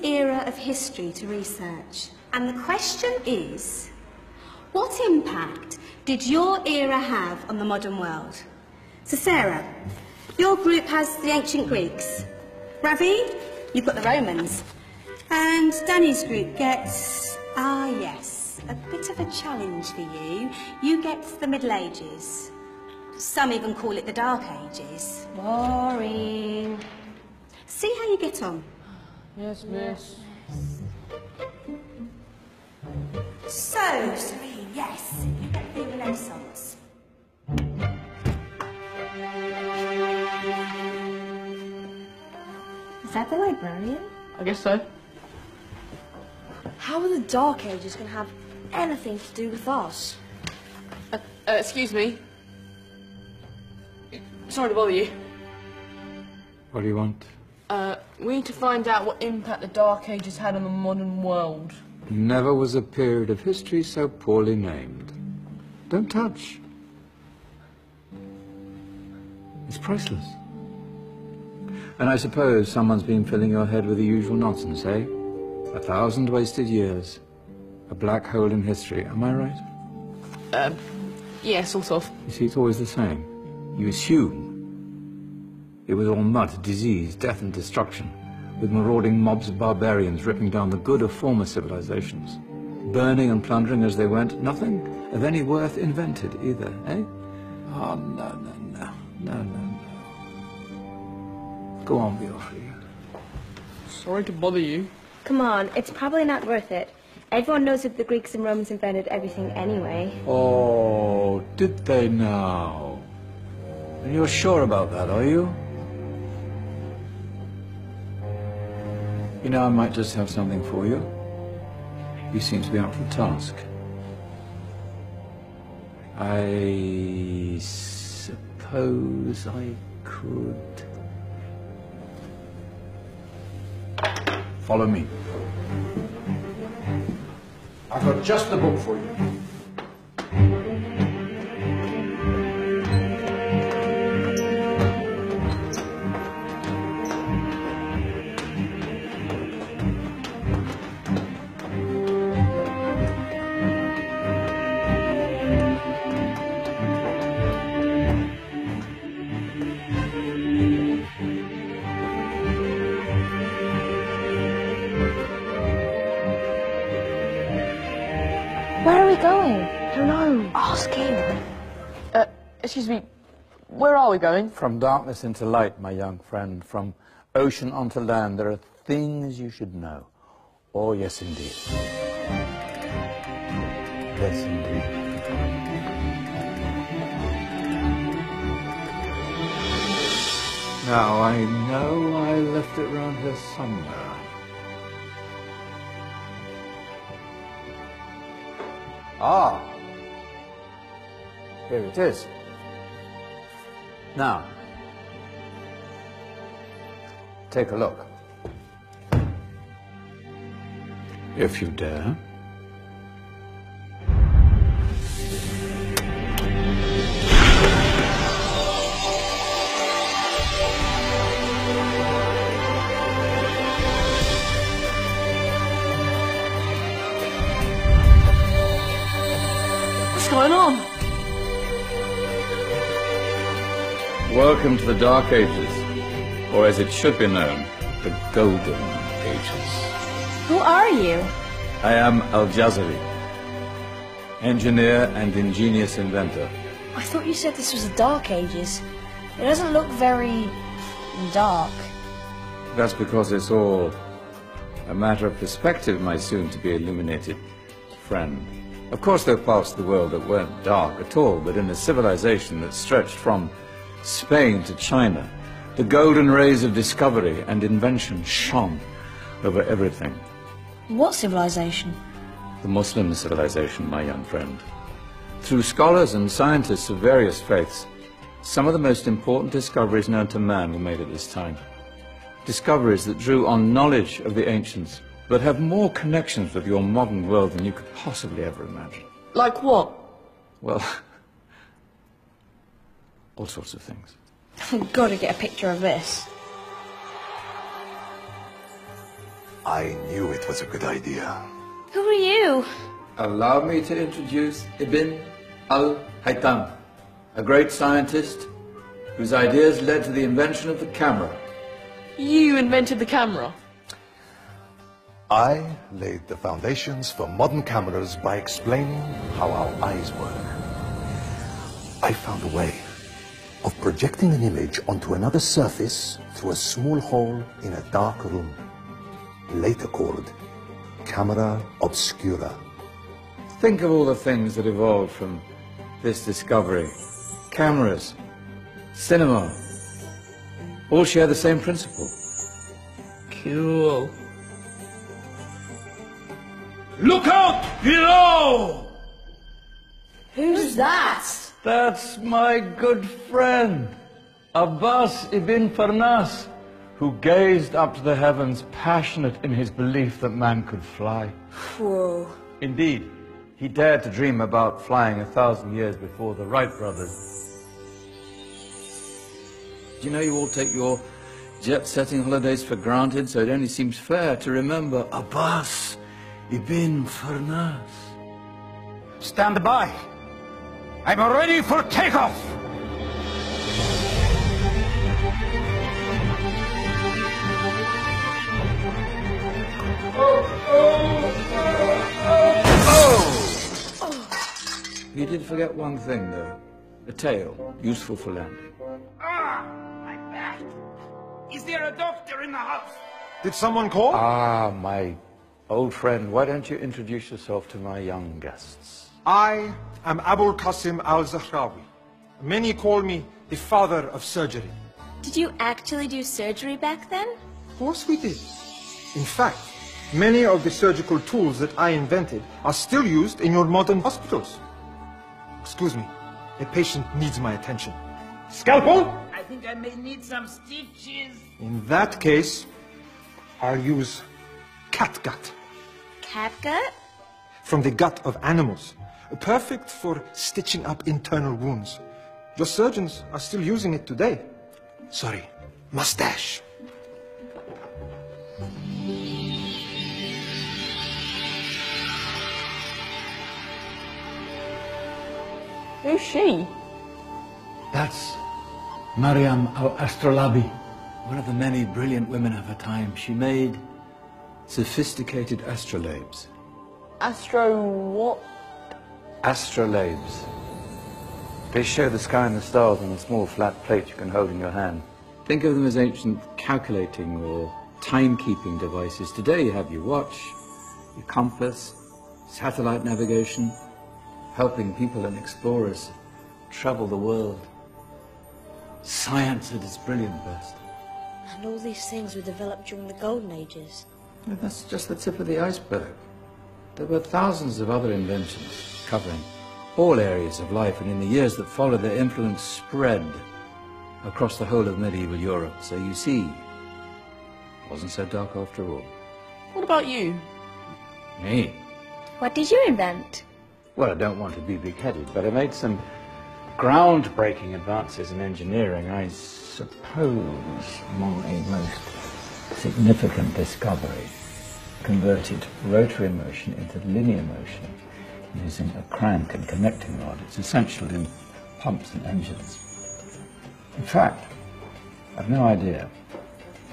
era of history to research. And the question is, what impact did your era have on the modern world? So Sarah, your group has the ancient Greeks. Ravi, you've got the Romans. And Danny's group gets, yes, a bit of a challenge for you. You get the Middle Ages. Some even call it the Dark Ages. Boring. See how you get on. Yes, miss. So, Serene, yes, you get the Renaissance. Is that the librarian? I guess so. How are the Dark Ages going to have anything to do with us? Excuse me. Sorry to bother you. What do you want? We need to find out what impact the Dark Ages had on the modern world. Never was a period of history so poorly named. Don't touch. It's priceless. And I suppose someone's been filling your head with the usual nonsense, eh? 1,000 wasted years. A black hole in history, am I right? Yeah, sort of. You see, it's always the same. You assume it was all mud, disease, death and destruction, with marauding mobs of barbarians ripping down the good of former civilizations, burning and plundering as they went, nothing of any worth invented either, eh? Oh, no. Go on, be off with you. Sorry to bother you. Come on, it's probably not worth it. Everyone knows that the Greeks and Romans invented everything anyway. Oh, did they now? And you're sure about that, are you? You know, I might just have something for you. You seem to be up for the task. I suppose I could... Follow me. I've got just the book for you. Where are we going? I don't know. Ask him. Excuse me, where are we going? From darkness into light, my young friend. From ocean onto land. There are things you should know. Oh, yes, indeed. Yes, indeed. Now, I know I left it round here somewhere. Ah, here it is. Now, take a look. If you dare. What's going on? Welcome to the Dark Ages, or as it should be known, the Golden Ages. Who are you? I am Al-Jazari, engineer and ingenious inventor. I thought you said this was the Dark Ages. It doesn't look very... dark. That's because it's all a matter of perspective, my soon-to-be illuminated friend. Of course, there are parts of the world that weren't dark at all, but in a civilization that stretched from Spain to China, the golden rays of discovery and invention shone over everything. What civilization? The Muslim civilization, my young friend. Through scholars and scientists of various faiths, some of the most important discoveries known to man were made at this time. Discoveries that drew on knowledge of the ancients, but have more connections with your modern world than you could possibly ever imagine. Like what? Well, all sorts of things. I've got to get a picture of this. I knew it was a good idea. Who are you? Allow me to introduce Ibn al-Haytham, a great scientist whose ideas led to the invention of the camera. You invented the camera. I laid the foundations for modern cameras by explaining how our eyes work. I found a way of projecting an image onto another surface through a small hole in a dark room, later called camera obscura. Think of all the things that evolved from this discovery. Cameras, cinema, all share the same principle. Cool. Look out below! Who's that? That's my good friend, Abbas ibn Farnas, who gazed up to the heavens, passionate in his belief that man could fly. Whoa. Indeed, he dared to dream about flying 1,000 years before the Wright brothers. Do you know you all take your jet-setting holidays for granted, so it only seems fair to remember Abbas ibn Farnas. Stand by. I'm ready for takeoff. You did forget one thing, though. A tail, useful for landing. Ah, my back. Is there a doctor in the house? Did someone call? Ah, my old friend, why don't you introduce yourself to my young guests? I am Abul Qasim al-Zahrawi. Many call me the father of surgery. Did you actually do surgery back then? Of course we did. In fact, many of the surgical tools that I invented are still used in your modern hospitals. Excuse me, a patient needs my attention. Scalpel? I think I may need some stitches. In that case, I'll use catgut. Catgut? From the gut of animals. Perfect for stitching up internal wounds. Your surgeons are still using it today. Sorry, mustache. Who's she? That's Maryam al-Astrolabi, one of the many brilliant women of her time. She made sophisticated astrolabes. Astro what? Astrolabes. They show the sky and the stars on a small flat plate you can hold in your hand. Think of them as ancient calculating or timekeeping devices. Today you have your watch, your compass, satellite navigation, helping people and explorers travel the world. Science at its brilliant best. And all these things were developed during the Golden Ages. That's just the tip of the iceberg. There were thousands of other inventions covering all areas of life, and in the years that followed, their influence spread across the whole of medieval Europe. So you see, it wasn't so dark after all. What about you? Me? What did you invent? Well, I don't want to be big-headed, but I made some groundbreaking advances in engineering. I suppose my most significant discovery converted rotary motion into linear motion using a crank and connecting rod. It's essential in pumps and engines. In fact, I've no idea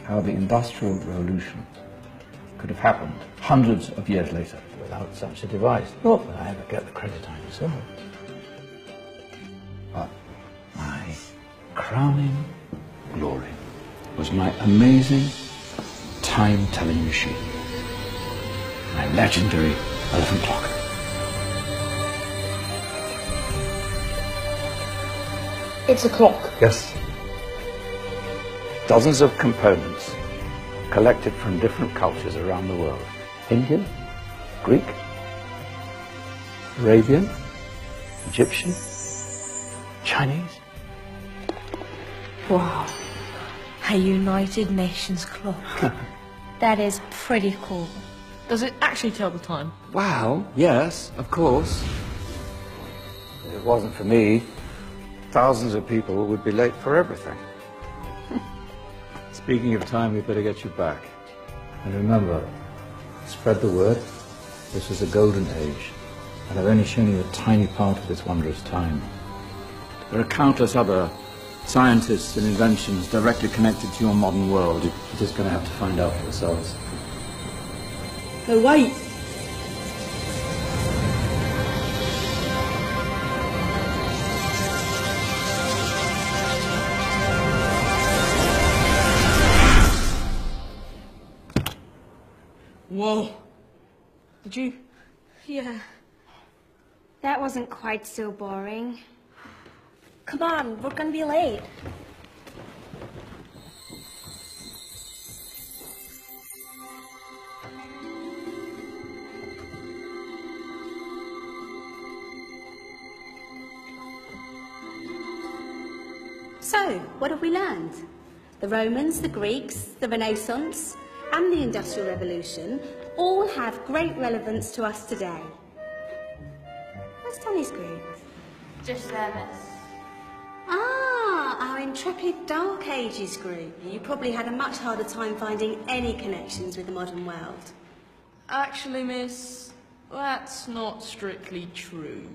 how the Industrial Revolution could have happened hundreds of years later without such a device. Not that I ever get the credit I deserve. But my crowning glory was my amazing time-telling machine, my legendary elephant clock. It's a clock. Yes. Dozens of components collected from different cultures around the world. Indian, Greek, Arabian, Egyptian, Chinese. Wow. A United Nations clock. That is pretty cool. Does it actually tell the time? Well, yes, of course. If it wasn't for me, thousands of people would be late for everything. Speaking of time, we better get you back. And remember, spread the word. This was a golden age, and I've only shown you a tiny part of this wondrous time. There are countless other scientists and inventions directly connected to your modern world. You're just going to have to find out for yourselves. No, wait! Whoa. Did you? Yeah. That wasn't quite so boring. Come on, we're gonna be late. So, what have we learned? The Romans, the Greeks, the Renaissance, and the Industrial Revolution all have great relevance to us today. Where's Tony's group? Just there, miss. Ah, our intrepid Dark Ages group. You probably had a much harder time finding any connections with the modern world. Actually, miss, that's not strictly true.